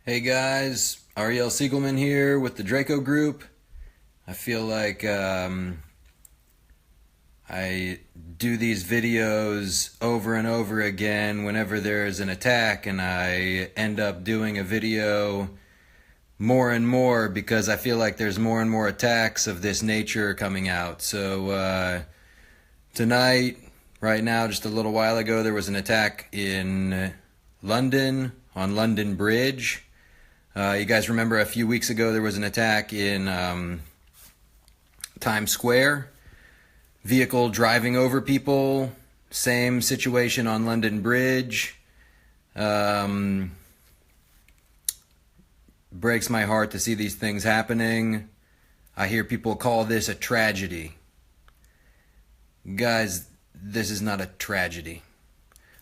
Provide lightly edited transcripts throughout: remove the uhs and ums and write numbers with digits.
Hey guys, Ariel Siegelman here with the DRACO Group. I feel like I do these videos over and over again whenever there's an attack, and I end up doing a video more and more because I feel like there's more and more attacks of this nature coming out. So tonight, right now, just a little while ago, there was an attack in London, on London Bridge. You guys remember a few weeks ago there was an attack in Times Square, vehicle driving over people, same situation on London Bridge. Breaks my heart to see these things happening. I hear people call this a tragedy. Guys, this is not a tragedy.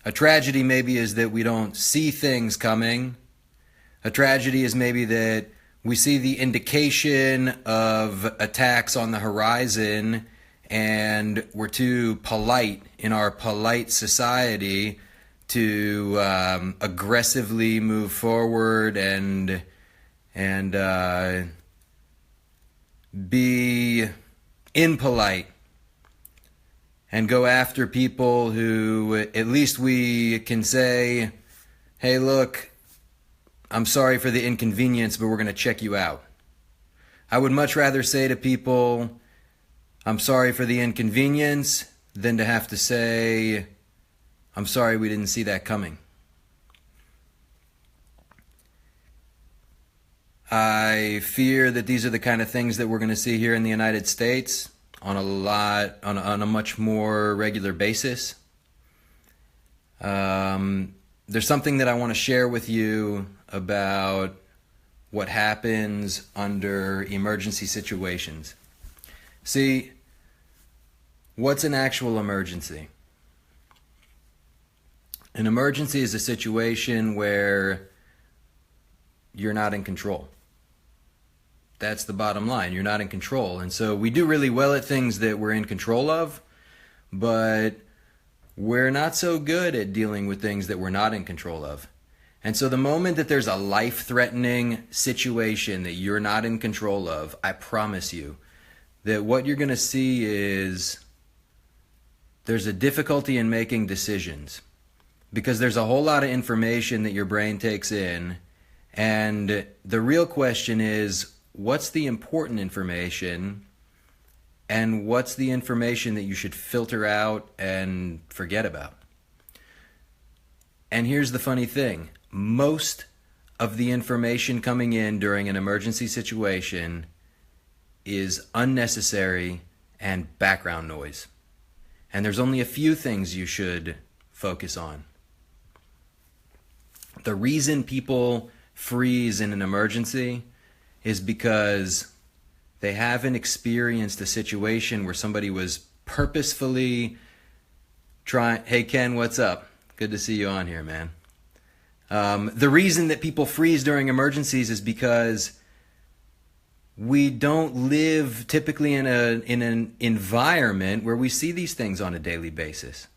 A tragedy maybe is that we don't see things coming. A tragedy is maybe that we see the indication of attacks on the horizon and we're too polite in our polite society to aggressively move forward and be impolite and go after people who at least we can say, hey, look, I'm sorry for the inconvenience, but we're going to check you out. I would much rather say to people, I'm sorry for the inconvenience, than to have to say, I'm sorry we didn't see that coming. I fear that these are the kind of things that we're going to see here in the United States on a much more regular basis. There's something that I want to share with you about what happens under emergency situations. See, what's an actual emergency? An emergency is a situation where you're not in control. That's the bottom line. You're not in control. And so we do really well at things that we're in control of, but we're not so good at dealing with things that we're not in control of. And so the moment that there's a life-threatening situation that you're not in control of, I promise you that what you're going to see is there's a difficulty in making decisions because there's a whole lot of information that your brain takes in. And the real question is, what's the important information and what's the information that you should filter out and forget about? And here's the funny thing. Most of the information coming in during an emergency situation is unnecessary and background noise. And there's only a few things you should focus on. The reason people freeze in an emergency is because they haven't experienced a situation where somebody was purposefully trying. Hey Ken, what's up? Good to see you on here, man. The reason that people freeze during emergencies is because we don't live typically in an environment where we see these things on a daily basis.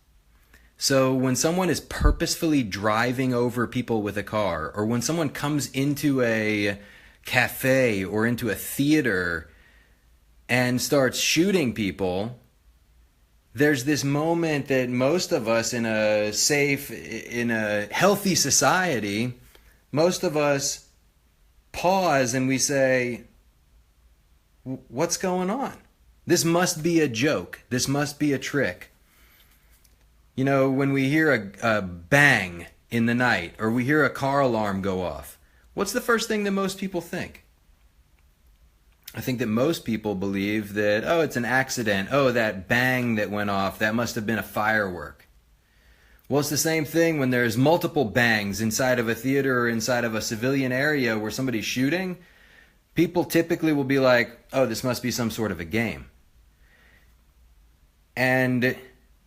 So when someone is purposefully driving over people with a car, or when someone comes into a cafe or into a theater and starts shooting people, there's this moment that most of us in a healthy society, most of us pause and we say, what's going on? This must be a joke. This must be a trick. You know, when we hear a bang in the night or we hear a car alarm go off, what's the first thing that most people think? I think that most people believe that, oh, it's an accident. Oh, that bang that went off, that must have been a firework. Well, it's the same thing when there's multiple bangs inside of a theater or inside of a civilian area where somebody's shooting. People typically will be like, oh, this must be some sort of a game. And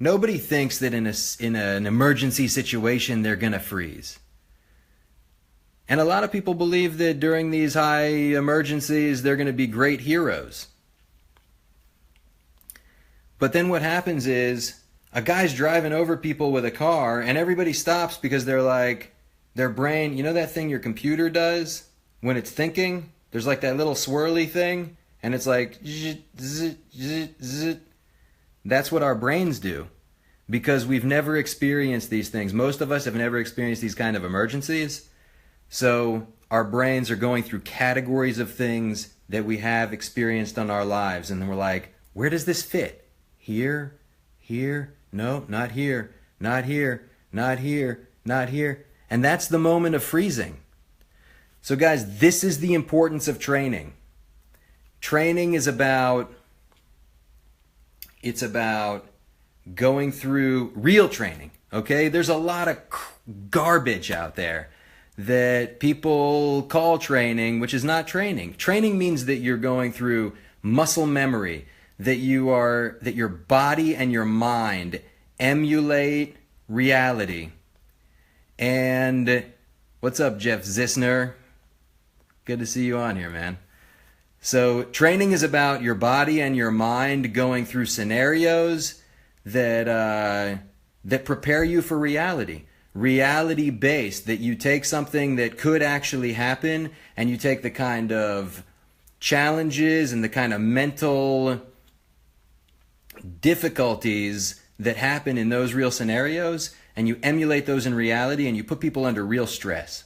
nobody thinks that in an emergency situation they're going to freeze. And a lot of people believe that during these high emergencies, they're going to be great heroes. But then what happens is a guy's driving over people with a car and everybody stops because they're like, their brain, you know that thing your computer does when it's thinking? There's like that little swirly thing, and it's like, zzz, zzz, zzz, zzz. That's what our brains do, because we've never experienced these things. Most of us have never experienced these kind of emergencies. So our brains are going through categories of things that we have experienced in our lives. And then we're like, where does this fit? Here, here, no, not here, not here, not here, not here. And that's the moment of freezing. So guys, this is the importance of training. Training is about going through real training, okay? There's a lot of garbage out there that people call training, which is not training. Training means that you're going through muscle memory, that your body and your mind emulate reality. And what's up, Jeff Zissner? Good to see you on here, man. So training is about your body and your mind going through scenarios that prepare you for reality. Reality based, that you take something that could actually happen and you take the kind of challenges and the kind of mental difficulties that happen in those real scenarios, and you emulate those in reality, and you put people under real stress.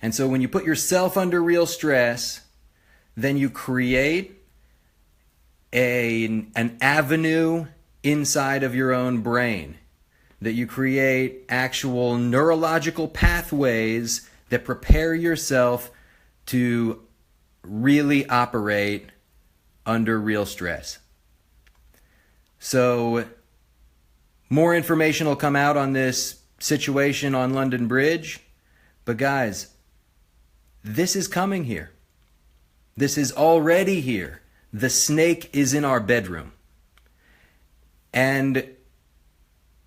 And so when you put yourself under real stress, then you create an avenue inside of your own brain, that you create actual neurological pathways that prepare yourself to really operate under real stress. So more information will come out on this situation on London Bridge, but guys, this is coming here. This is already here. The snake is in our bedroom. And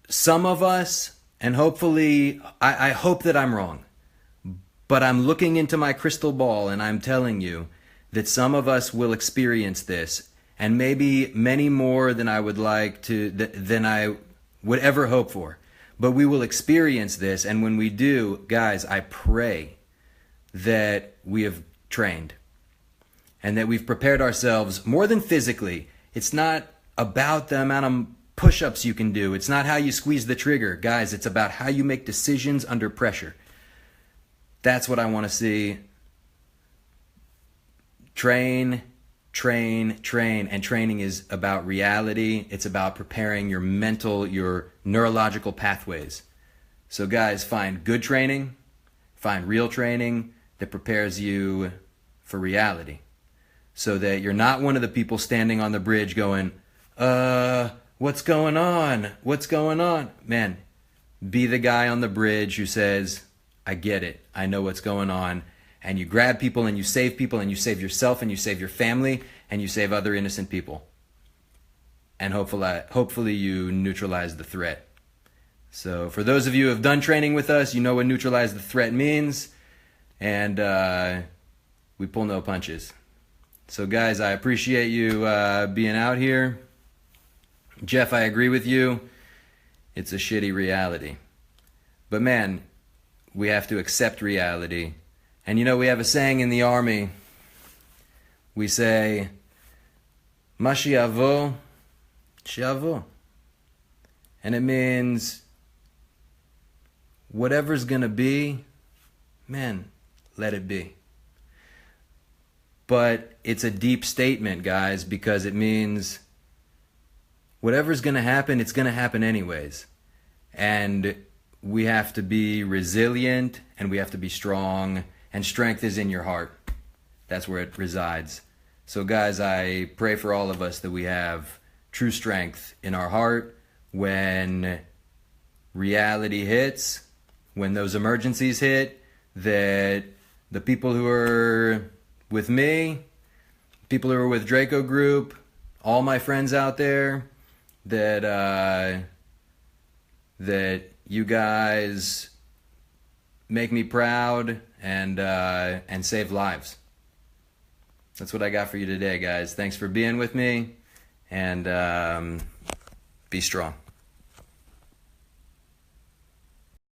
some of us, and hopefully, I hope that I'm wrong, but I'm looking into my crystal ball and I'm telling you that some of us will experience this, and maybe many more than I would like to, than I would ever hope for. But we will experience this, and when we do, guys, I pray that we have trained and that we've prepared ourselves more than physically. It's not about the amount of push-ups you can do. It's not how you squeeze the trigger. Guys, it's about how you make decisions under pressure. That's what I want to see. Train, train, train. And training is about reality. It's about preparing your mental, your neurological pathways. So guys, find good training, find real training that prepares you for reality, so that you're not one of the people standing on the bridge going, what's going on? What's going on? Man, be the guy on the bridge who says, I get it. I know what's going on. And you grab people and you save people and you save yourself and you save your family and you save other innocent people. And hopefully you neutralize the threat. So for those of you who have done training with us, you know what neutralize the threat means. And we pull no punches. So guys, I appreciate you being out here. Jeff, I agree with you. It's a shitty reality. But man, we have to accept reality. And you know, we have a saying in the army. We say, Ma shiavo, shiavo. And it means, whatever's going to be, man, let it be. But it's a deep statement, guys, because it means whatever's going to happen, it's going to happen anyways. And we have to be resilient and we have to be strong. And strength is in your heart. That's where it resides. So guys, I pray for all of us that we have true strength in our heart when reality hits, when those emergencies hit, that the people who are with me, people who are with DRACO Group, all my friends out there, that you guys make me proud and save lives. That's what I got for you today, guys. Thanks for being with me, and be strong.